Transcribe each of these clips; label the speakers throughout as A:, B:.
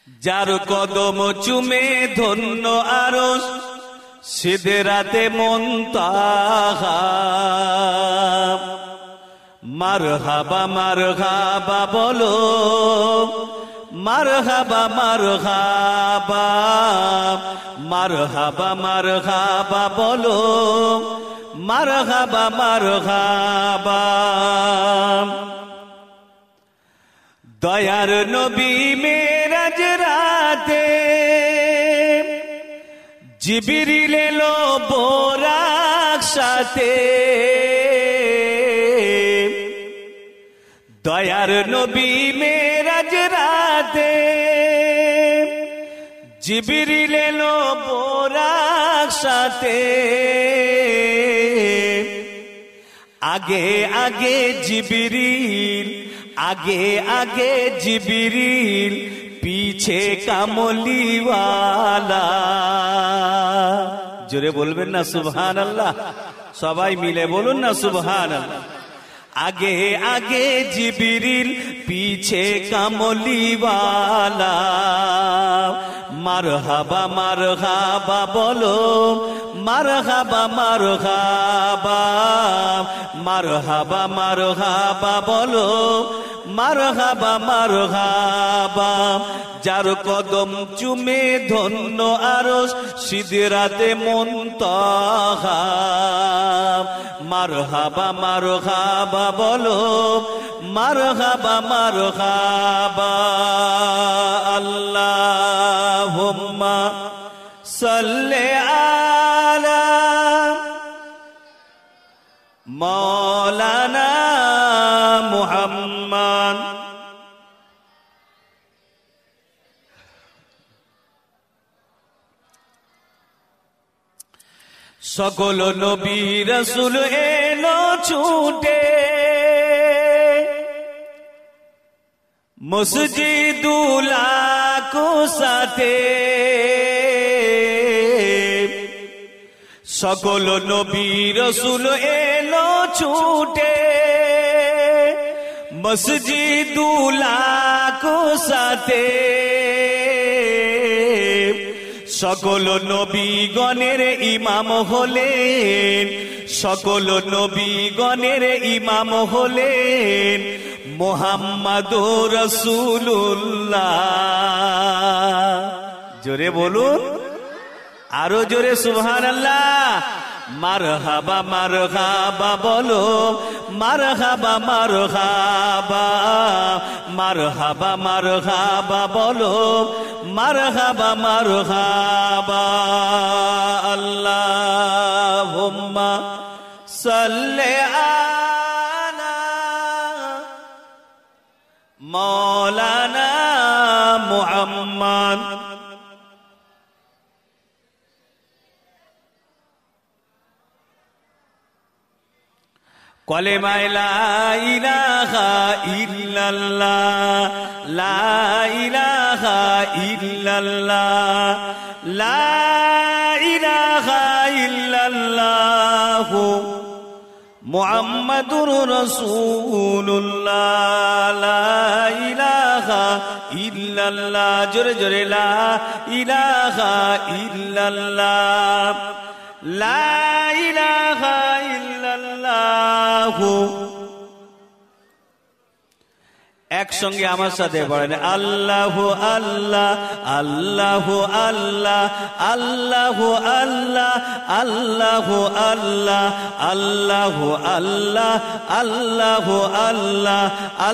A: যার কদম চুমে ধন্য আরশ সিদরাতে মুনতাহা। মারহাবা মারহাবা বলো, মারহাবা মারহাবা, মারহাবা মারহাবা বলো, মারহাবা মারহাবা। দয়ার নবী মেরাজ রাতে জিবরিল এলো বোরাক সাথে। দয়ার নবী মেরাজ রাতে জিবরিল এলো বোরাক সাথে। আগে আগে জিবরিল, আগে আগে জিবরিল, পিছে কামলিওয়ালা। জোরে বলবেন না সুবহানাল্লাহ, সবাই মিলে বলুন না সুবহানাল্লাহ। আগে আগে জিবরিল, পিছে কামলিওয়ালা। মারহাবা মারহাবা বলো, মারহাবা মারহাবা, মারহাবা মারহাবা বলো, মারহাবা মারহাবা। যার কদম চুমে ধন্য আরশ সিদরাতে মুনতাহা। মারহাবা মারহাবা বলো, মারহাবা মারহাবা। আল্লাহুম্মা সাল্লি আলা মাওলানা মুহাম্মদ। সকল নবী রাসূল এলো ছুটে, মসজিদুল আকসাতে। সকল নবী রাসূল এলো ছুটে, মসজিদুল আকসাতে। সকল নবীগণের ইমাম হলেন, সকল নবীগণের ইমাম হলেন মুহাম্মাদুর রাসূলুল্লাহ। জোরে বলুন, আরো জোরে সুবহানাল্লাহ। মারহাবা মারহাবা বলো, মারহাবা মারহাবা, মারহাবা মারহাবা বলো, মারহাবা মারহাবা। আল্লাহুম্মা সাল্লি আলা মাওলানা মুহাম্মদ। কলেমায়ে লা ইলাহা ইল্লাল্লাহ, লা ইলাহা ইল্লাল্লাহ, লা ইলাহা ইল্লাল্লাহ মুহাম্মাদুর রাসূলুল্লাহ, লা ইলাহা ইল্লাল্লাহ। জোরে জোরে লা ইলাহা ইল্লাল্লাহ, লা ইলাহা ইল্লাল্লাহ। একসঙ্গে আমার সাথে বলেন আল্লাহু আল্লাহ, আল্লাহু আল্লাহ, আল্লাহু আল্লাহ, আল্লাহু আল্লাহ, আল্লাহু আল্লাহ, আল্লাহু আল্লাহ,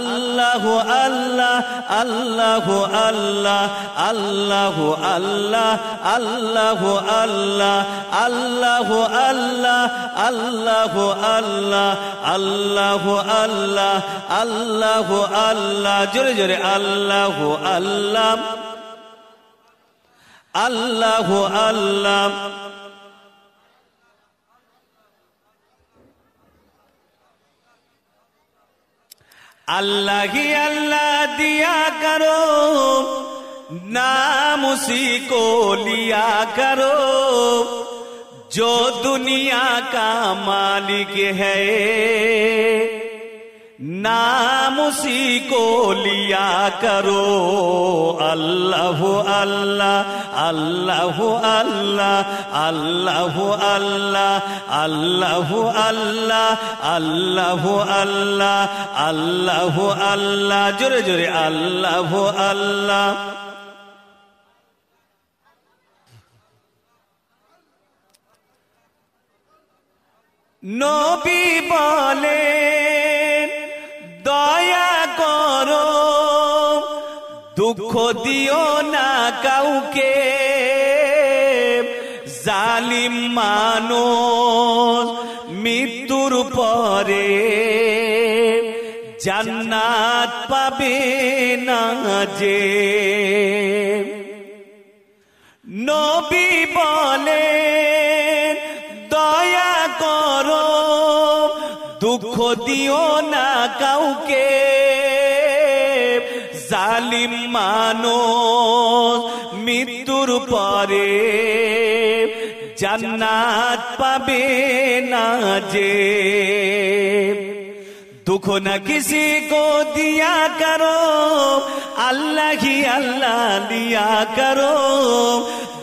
A: আল্লাহু আল্লাহ, আল্লাহু আল্লাহ, আল্লাহু আল্লাহ, আল্লাহু আল্লাহ, আল্লাহু আল্লাহ, আল্লাহু আল্লাহ, আল্লাহু আল্লাহ, আল্লাহু আল্লাহ। জোরে জোরে আল্লাহু আল্লাহ, আল্লাহু আল্লাহ। अल्लाह ही अल्लाह दिया करो, नाम उसी को लिया करो, जो दुनिया का मालिक है, नाम उसी को लिया करो। अल्लाह अल्लाह अल्लाह अल्लाह अल्लाह अल्लाह अल्लाह अल्लाह अल्लाह अल्लाह अल्लाह अल्लाह, जोरे जोरे अल्लाह अल्लाह। नबी बोलेন দয়া করো, দুঃখ দিও না কাউকে, জালিম মানুষ মৃত্যুর পরে জান্নাত পাবে না যে। নবী বলেন দয়া করো, দুঃখ দিও না কাউকে, জালিম মানুষ মৃত্যুর পরে জান্নাত পাবে না যে। दुख न किसी को दिया करो, अल्लाह ही अल्लाह दिया करो।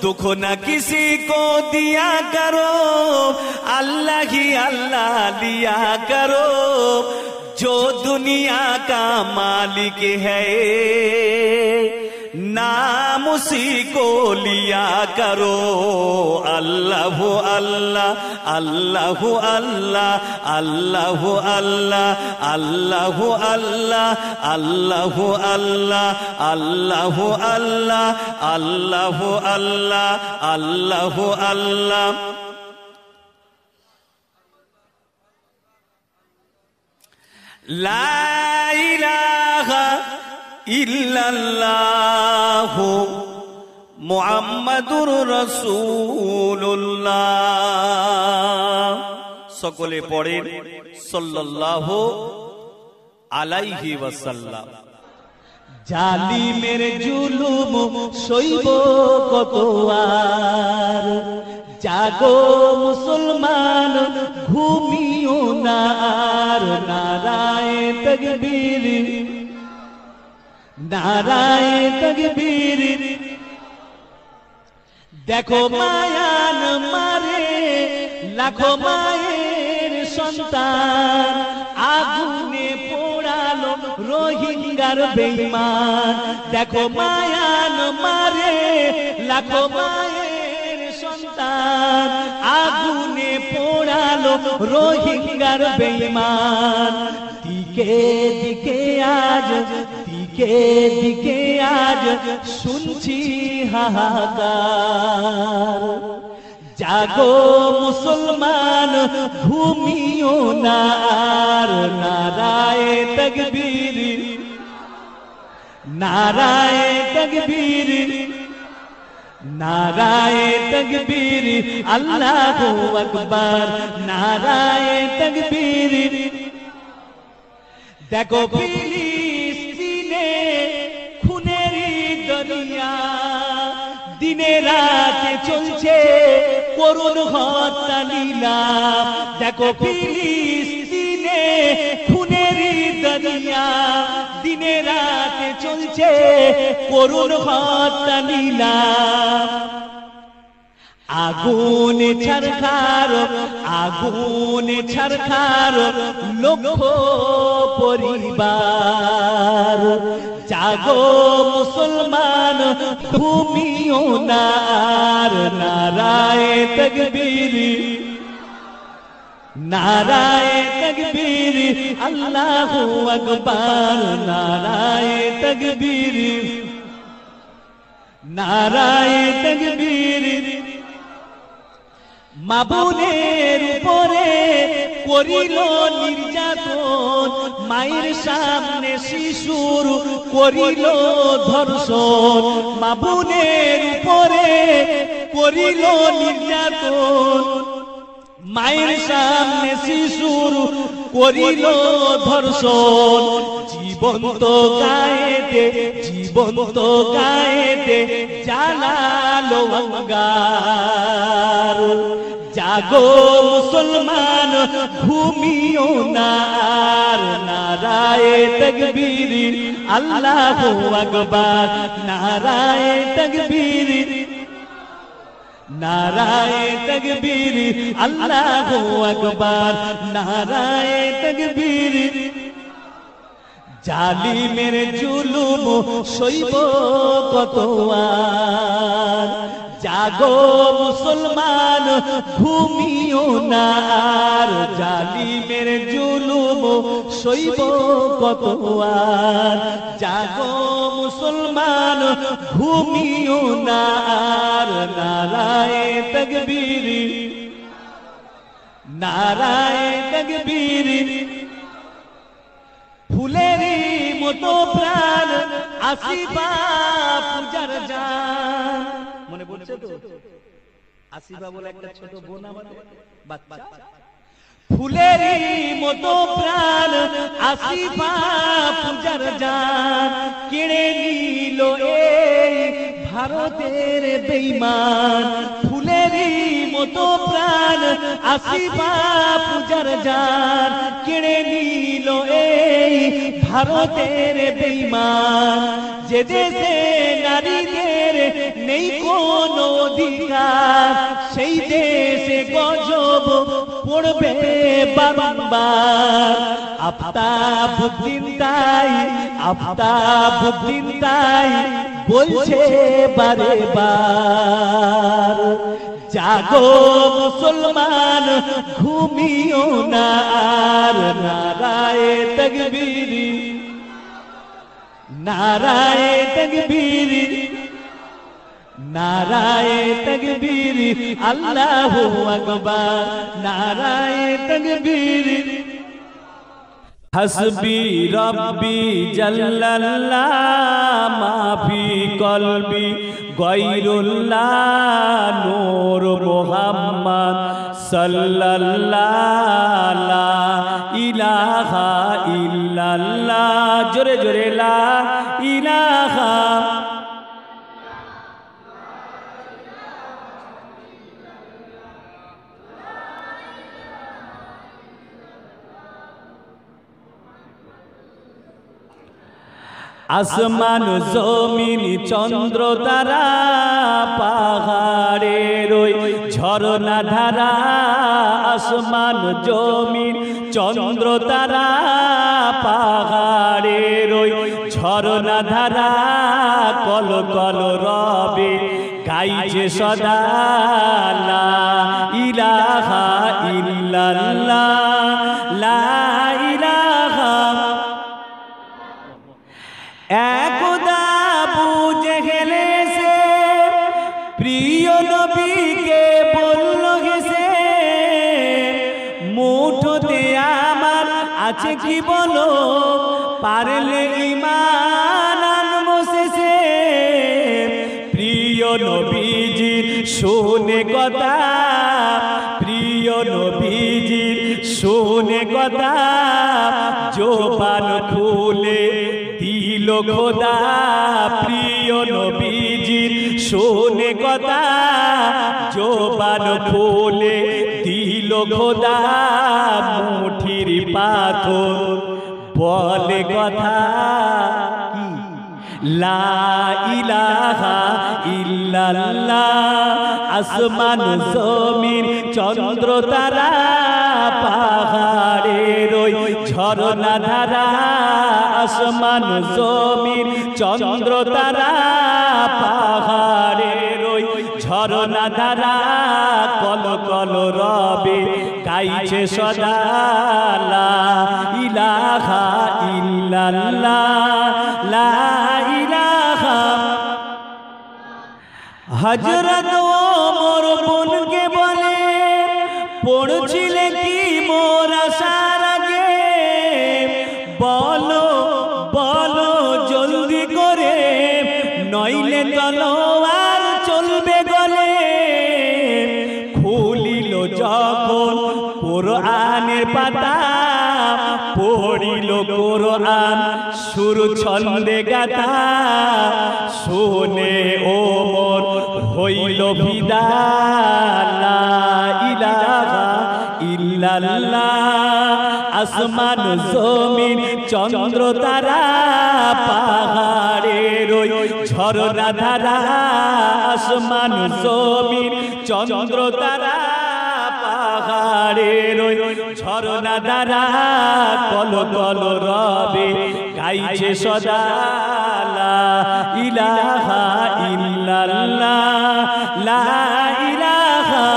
A: दुख न किसी को दिया करो, अल्लाह ही अल्लाह दिया करो। जो दुनिया का मालिक है नाम उसी को लिया करो। अल्लाह अल्लाह अल्लाह अल्लाह अल्लाह अल्लाह अल्लाह अल्लाह अल्लाह अल्लाह अल्लाह अल्लाह अल्लाह अल्लाह अल्लाह अल्लाह। ला इलाहा इल्लल्लाहु मुहम्मदुर রাসূলুল্লাহ। সকলে পড়েন সাল্লাল্লাহু আলাইহি ওয়াসাল্লাম।
B: জালিমের জুলুম সইব কত আর, জাগো মুসলমান ঘুমিও না আর। নারায়ে তাকবীর নারায়ে তাকবীর। দেখো মায়ান মারে লাখো মায়ের সন্তান, আগুনে পোড়ালো রোহিঙ্গার বেঈমান। দেখো মায়ান মারে লাখো মায়ের সন্তান, আগুনে পোড়ালো রোহিঙ্গার বেঈমান। দিকে দিকে আজ দিকে দিকে আজ শুনছি হাহাকার। জাগো মুসলমান ঘুমিও না আর। নারায়ে তাকবীর নারায়ে তাকবীর নারায়ে তাকবীর। আল্লাহু আকবার নারায়ে তাকবীর। দেখো ফিলিস্তিনে খুনেরই দরিয়া, দিনে রাতে চলছে করুণ হত্যা লীলা। দেখো ফিলিস্তিনে খুনেরই দরিয়া, দিনে রাতে চলছে করুণ হত্যা লীলা। আগুন ছারখার আগুন ছারখার লক্ষ পরিবার। জাগো মুসলমান ঘুমিও না আর। নারায়ে তাকবীর নারায়ে তাকবীর। আল্লাহু আকবার নারায়ে তাকবীর নারায়ে তাকবীর। মা বোনের উপরে করিল নির্যাতন, মায়ের সামনে শিশুর করিল ধর্ষণ। মা বোনের উপরে করিল নির্যাতন, মায়ের সামনে শিশুর করিল ধর্ষণ। জীবন্ত গায়েতে জীবন্ত গায়েতে জ্বালালো অঙ্গার। জাগো মুসলমান ঘুমিও না আর, নারায়ে তাকবীর আল্লাহু আকবার, নারায়ে তাকবীর, নারায়ে তাকবীর আল্লাহু আকবার, নারায়ে তাকবীর। জালিমের জুলুম সইব কতবার, জাগো মুসলমান ঘুমিও না আর, জালিমের জুলুম সইব কতবার, জাগো মুসলমান ঘুমিও না আর, নারায়ে তাকবীর, নারায়ে তাকবীর। ফুলেরই মতো প্রাণ আসিবা পূজার জান, মনে পড়ছে তো? আসিবা বলে একটা ছোট বোন আমাদের বাচ্চা, ফুলেরই মতো প্রাণ আসিবা পূজার জান, কেড়ে নিল এই ভারতের বেঈমান। ফুলেরই মতো প্রাণ আসিবা পূজার জান, কেড়ে নিল এই ভারতের বেঈমান। যে দেশে নারীদের নেই কোনো অধিকার, সেই দেশে গজব পড়বে বারবার। আফতাবউদ্দিন তাই, আফতাবউদ্দিন তাই বলছে বারে বার, জাগো মুসলমান ঘুমিও না আর, নারায়ে তাকবীর, নারায়ে তাকবীর, নারায়ে তাকবীর আল্লাহু আকবার, নারায়ে তাকবীর।
A: হাসবি রব্বি জাল্লাল্লাহ মাফি কলবি গায়রুল্লাহ, নূর মুহাম্মদ সাল্লাল্লাহ, লা ইলাহা ইল্লাল্লাহ, জোরে জোরে লা ইলাহা। আসমান জমিন চন্দ্র তারা পাহাড়ের ওই ঝরনা ধারা, আসমান জমিন চন্দ্র তারা পাহাড়ের ওই ঝরনা ধারা, কল কল রবে গাইছে সদা, লা ইলাহা ইল্লাল্লাহ, লা ইলাহা। একদা বুঝে গেলে সে প্রিয় নবীকে বলল হেসে, মুঠোতে আমার আছে কি বলো, পারলে ঈমান আনবো শেষে। প্রিয় নবীজির শুনে কথা, প্রিয় নবীজির শুনে কথা, জোবান খুলে দিল খোদা। প্রিয় নবীজির শুনে কথা, জোবান খুলে দিল খোদা। মুঠির পাথর বলে কথা, লা ইলাহা ইল্লাল্লাহ। আসমান জমিন চন্দ্র তারা পাহাড়ের ওই ঝরনা ধারা, আসমান জমিন চন্দ্র তারা পাহাড়ের ওই ঝরনা ধারা, কল কল রবে গাইছে সদা, লা ইলাহা ইল্লাল্লাহ, লা ইলাহা। হযরত ওমর বোনকে বলে, পড়ছিলে কি মোর আসার আগে, বলো বলো জলদি করে, নইলে তলোয়ার চলবে গলে। খুলিল যখন কোরআনের পাতা, পড়িল কোরআন সুর ছন্দে গাথা। শুনে ওমর হইল ফিদা লা ইলাহা ইল্লাল্লাহ আসমান জমিন চন্দ্র তারা পাহাড়ের ওই ঝরনা ধারা আসমান জমিন চন্দ্র তারা পাহাড়ের ওই ঝরনা ধারা কল কল রবে গাইছে সদা লা ইলাহা ইল্লাল্লাহ লা ইলাহা।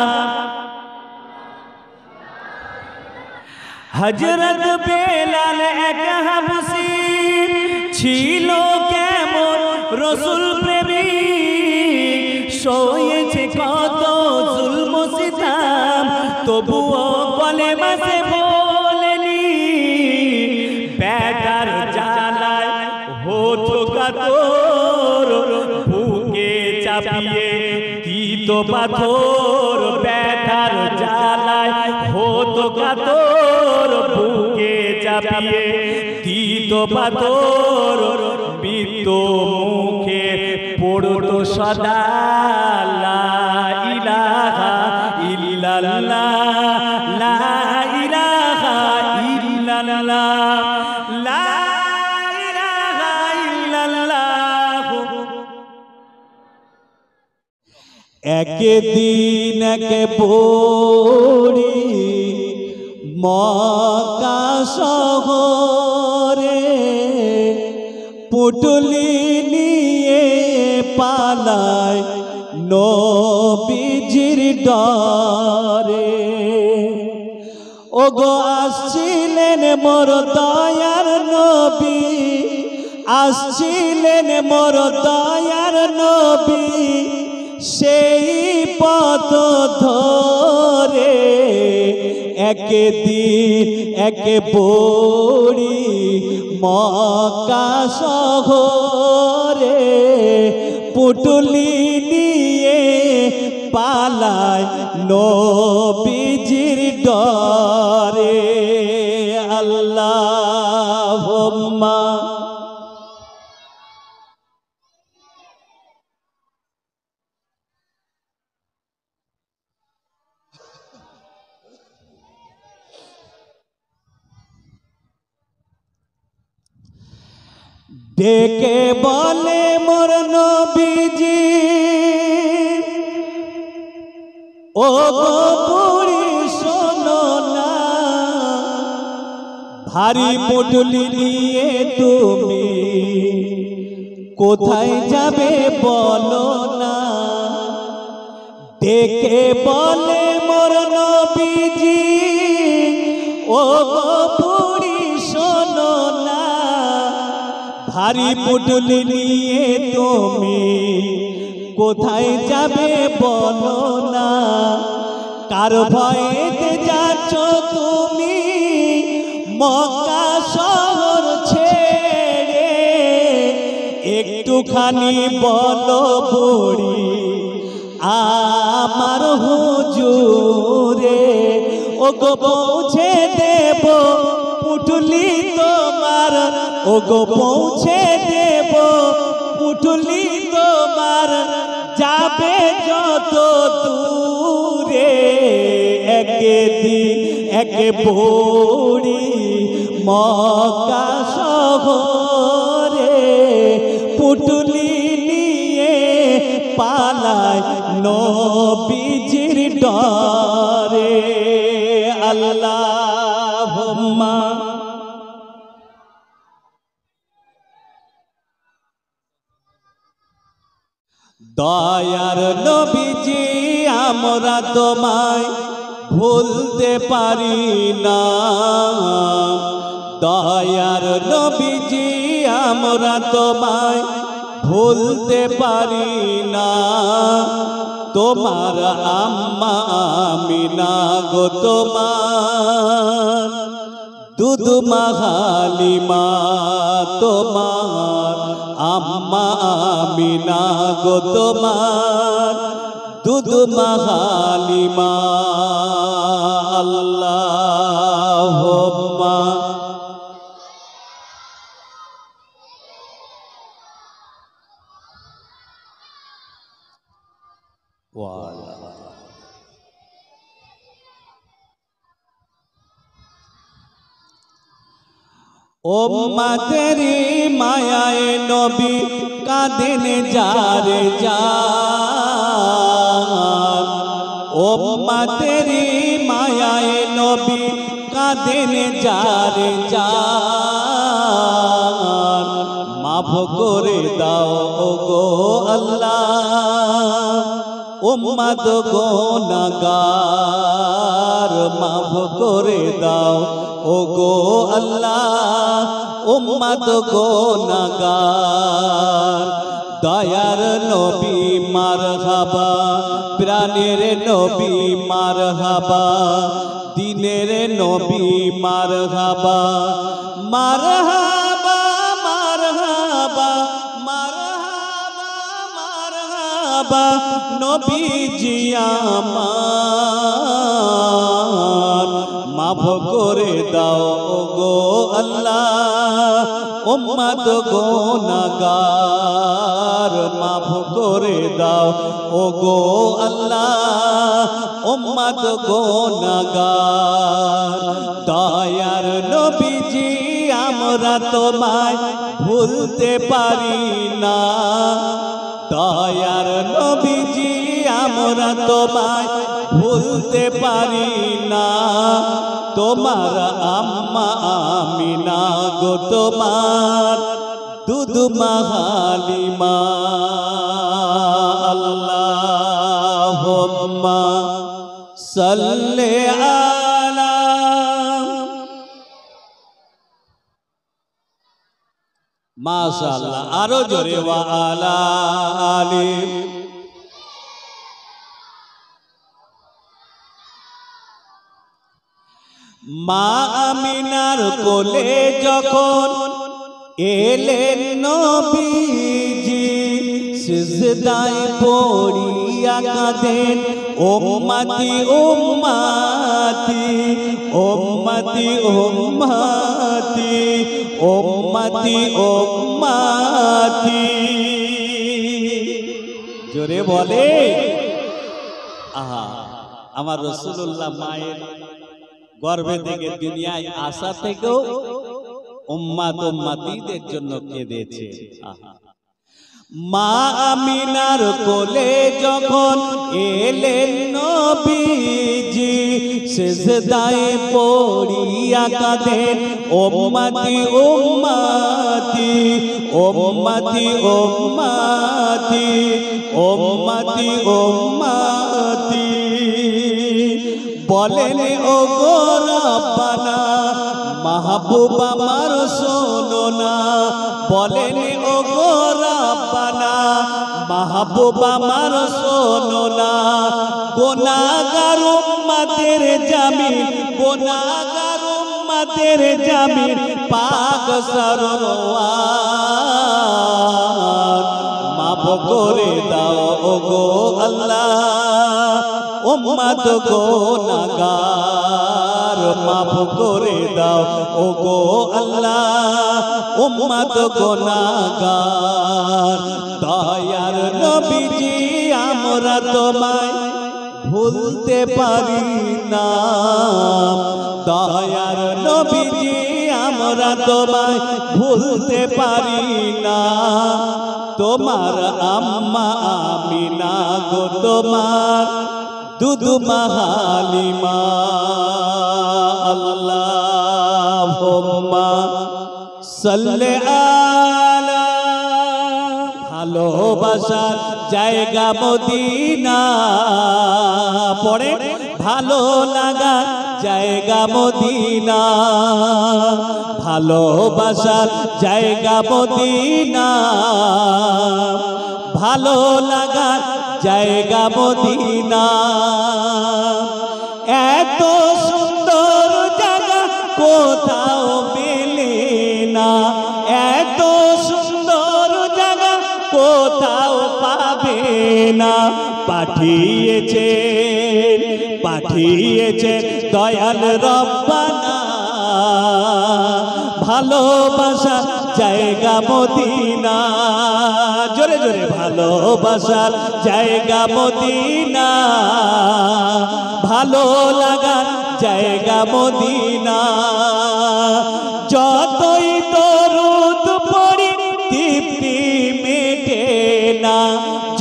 A: হযরত বেলাল এক হাবশী ছিল কেমন রাসূল প্রেমিক, সয়েছে কত জুলম সিতাম তবুও কলেমা সে বলেনি, বেদার জ্বালায় হতো কাতর বুকে চাপিয়ে দিত পাথর, বেদার জ্বালায় হতো কাতর বুকে চাপিয়ে দিত পাথর, মৃত মুখে পড়তো সদা লা ইলাহা ইল্লাল্লাহ লা ইলাহা ইল্লাল্লাহ লা ইলাহা ইল্লাল্লাহ।
B: একদিন এক পড়ি মক্কা শহরে, পুটলি নিয়ে পালায় নবীজির ডরে। ওগো আসছিলেন মোর দয়ার নবী, আসছিলেন মোর দয়ার নবী, সেই পথ ধরে একদিন এক পড়ি মক্কা শহরে, পুটলি নিয়ে পালায় নবীজির ডরে। আল্লাহুম্মা ডেকে বলে মোর নবীজি, ও গো বুড়ি শোনো না, ভারী পুটলি নিয়ে তুমি কোথায় যাবে বলো না। ডেকে বলে মোর নবীজি, ও গো বুড়ি শোনো না, ভারী পুটলি নিয়ে তুমি কোথায় যাবে বলো না। কার ভয়েতে যাচ্ছ তুমি মক্কা শহর ছেড়ে, একটুখানি বলো বুড়ি আমার হুজুরে, ওগো পৌঁছে দেব পুটলি তোমার, ওগো পৌঁছে দেব পুটলি তোমার, যাবে যত দূরে। একদিন এক পড়ি মক্কা শহরে, পুটলি নিয়ে পালায় নবীজির ডরে। আল্লাহুম্মা দয়ার নবীজি আমরা তোমায় ভুলতে পারি না, দয়ার নবীজি আমরা তোমায় ভুলতে পারি না। তোমার আম্মা আমিনা গো তোমার দুধ মাহালিমা, তোমার আম্মা আমিনা গো তোমার দুধ মাহালিমা। আল্লাহুম্মা উম্মতেরি মায়ায় নবী কাঁদেন যারে যার, উম্মতেরি মায়ায় নবী কাঁদেন যারে যার, মাফ করে দাও ওগো আল্লাহ উম্মত গুনাহগার, মাফ করে দাও ওগো আল্লাহ উম্মত গুনাহগার। দয়ার নবী মারহাবা, প্রাণের নবী মারহাবা, দিনের নবী মারহাবা, মারহাবা মারহাবা মারহাবা মারহাবা নবীজি আমার, মাফ করে দাও ওগো আল্লাহ উম্মত গুনাহগার, মাফ করে দাও ওগো আল্লাহ উম্মত গুনাহগার। দয়ার নবীজি আমরা তোমায় ভুলতে পারি না, দয়ার নবীজি আমরা তোমায় ভুলতে পারি না, তোমার আম্মা আমিনা গো তোমার দুধ হালিমা। আল্লাহুম্মা সাল্লি আলা, মাশাআল্লাহ আরো জোরে ওয়া আলা আলি। মা আমিনার কোলে যখন এলেন নবীজি, সিজদায় পড়িয়া কাঁদেন উম্মতি উম্মতি উম্মতি উম্মতি উম্মতি উম্মতি। জোরে বলে আহা, আমার রাসূলুল্লাহ মায়ের গর্ভে থেকে দুনিয়ায় আসা থেকেও উম্মাত উম্মাতীদের জন্য কেঁদেছে। মা আমিনার কোলে যখন এলেন নবীজি, সিজদায় পড়িয়া কাঁদেন উম্মতি উম্মতি উম্মতি উম্মতি উম্মতি উম্মতি। বলেন ওগো রব্বানা মাহবুব আমার শোনো না, বলেন ওগো রব্বানা মাহবুব আমার শোনো না, গুনাহগার উম্মতের জামিন গুনাহগার উম্মতের জামিন পাক সরওয়ার, মাফ করে দাও ওগো আল্লাহ উম্মত গুনাহগার, মাফ করে দাও ওগো আল্লাহ উম্মত গুনাহগার। দয়ার নবীজি আমরা তোমায় ভুলতে পারি না, দয়ার নবীজি আমরা তোমায় ভুলতে পারি না, তোমার আম্মা আমিনা গো তোমার দুধ হালিমা। আল্লাহুম্মা সাল্লি আলা, ভালোবাসার জায়গা মদিনা, পড়ে ভালো লাগা জায়গা মদিনা, ভালোবাসার জায়গা মদিনা, ভালো লাগার জায়গা মদিনা। এত সুন্দর জায়গা কোথাও মেলে না, এত সুন্দর জায়গা কোথাও পাবে না। পাঠিয়েছে দয়াল রব্বানা, ভালোবাসার জায়গা মদিনা, জোরে জোরে ভালোবাসার জায়গা মদিনা, ভালো লাগার জায়গা মদিনা। যতই দরুদ পড়ি তৃপ্তি মেটে না,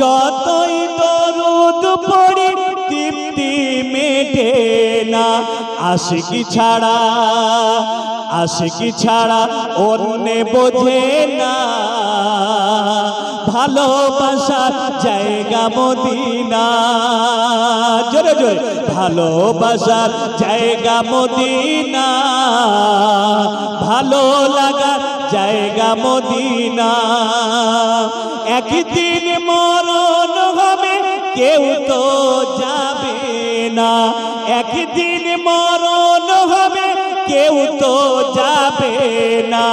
B: যতই দরুদ পড়ি তৃপ্তি মেটে না। আশিকি ছাড়া, আশিকি ছাড়া অন্য বোঝে না, ভালোবাসার জায়গা মদিনা, জোরে জোরে ভালোবাসার জায়গা মদিনা, ভালো লাগার জায়গা মদিনা। একদিন মরণ হবে কেউ তো যাবে না, একদিন মরণ হবে কেউ তো যাবে না।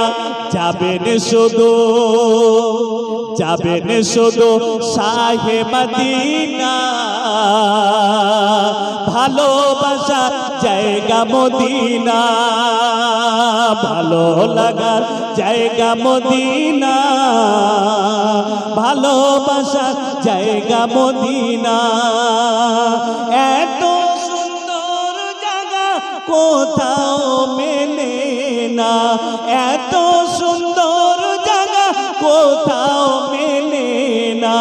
B: যাবেন শুধু, যাবেন শুধু শাহে মদিনা, ভালোবাসার জায়গা মদিনা, ভালো লাগার জায়গা মদিনা, ভালোবাসার জায়গা মদিনা। এত সুন্দর জায়গা কোথাও মেলে না, এত সুন্দর জায়গা কোথাও মেলে না।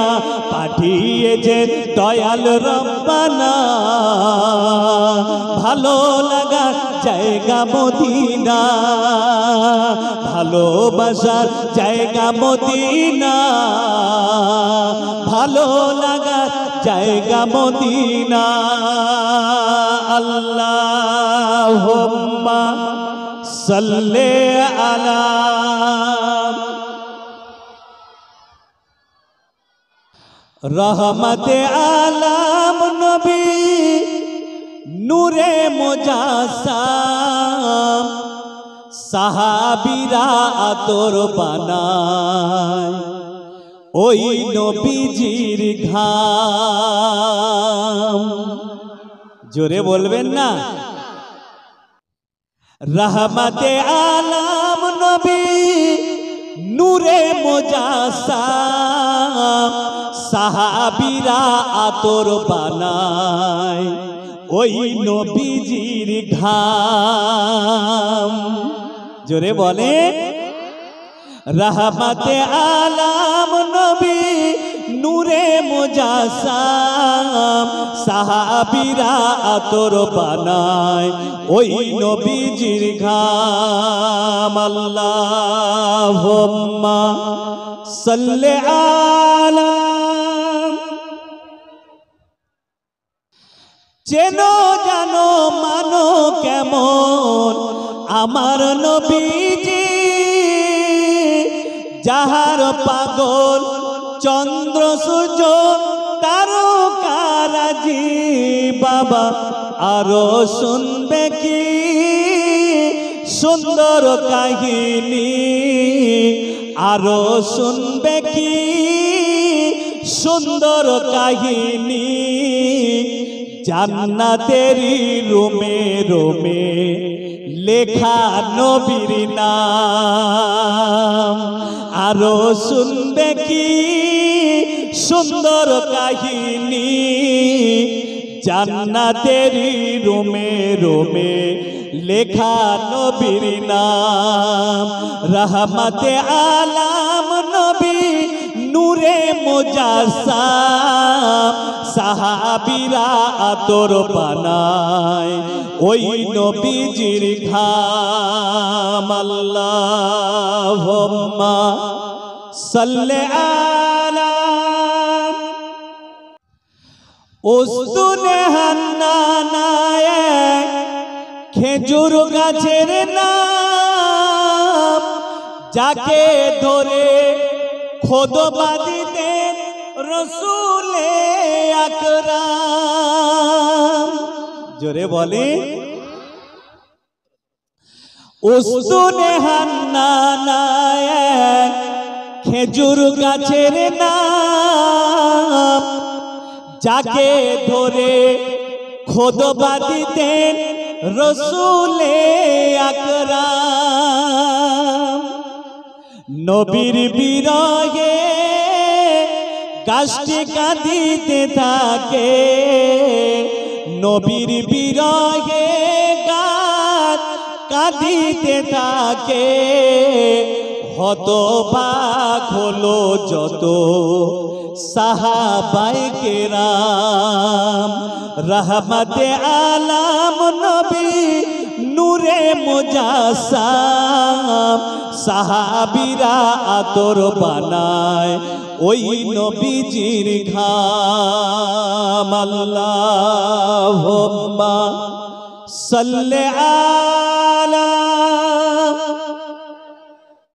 B: পাঠিয়েছে দয়াল রব্বানা, ভালো লাগার জায়গা মদিনা, ভালোবাসার জায়গা মদিনা, ভালো লাগার জায়গা মদিনা। আল্লাহুম্মা সাল্লি আলা রহমতে আলম নবী নূরে মুজাসসাম, সাহাবীরা আতর বানায় ওই নবীজির ঘাম। জোরে বলবেন না, রহমতে আলম নবী নূরে মুজাসসাম, সাহাবীরা আতর বানায় ওই নবীজির ঘাম। জোরে বলে, রহমতে আলম নবী নূরে মুজাসসাম, সাহাবীরা আতর বানায় ওই নবীজির ঘাম। আল্লাহুম্মা সাল্লি আলা। চেনো জানো মানো কেমন আমার নবীজি, যাহার পাগল চন্দ্র সূর্য তারকারাজি। বাবা আরো শুনবে কি সুন্দর কাহিনী, আরো শুনবে কি সুন্দর কাহিনী। জান্নাতেরি রোমে রোমে লেখা নবীর নাম, আরো শুনবে কি সুন্দর কাহিনী। জান্নাতেরি রোমে রোমে লেখা নবীর নাম। রহমতে আলম নবী নূরে মুজাসসাম, সাহাবীরা আতর বানায় ওই নবীজির ঘাম। আল্লাহুম্মা সাল্লি আলা। উস্তুনে হান্নানায় খেজুর গাছের নাম, যাকে ধরে খোদবা দিতেন রসুলে আকরাম। জোরে বলে, উস্তুনে হান্নানায় খেজুর গাছের নাম, যাকে ধরে খোদবা দিতেন রসুলে আকরাম। নবীর বিরহে গাছটি কাঁদিতে থাকে, নবীর বিরহে গাছ কাঁদিতে থাকে। হতবাক হলো যত সাহাবায়ে কেরাম, রহমতে আলাম নবী নূরে মুজাসসাম। সাহাবীরা আতর বানায় ওই নবীজির ঘাম। আল্লাহুম্মা সাল্লি আলা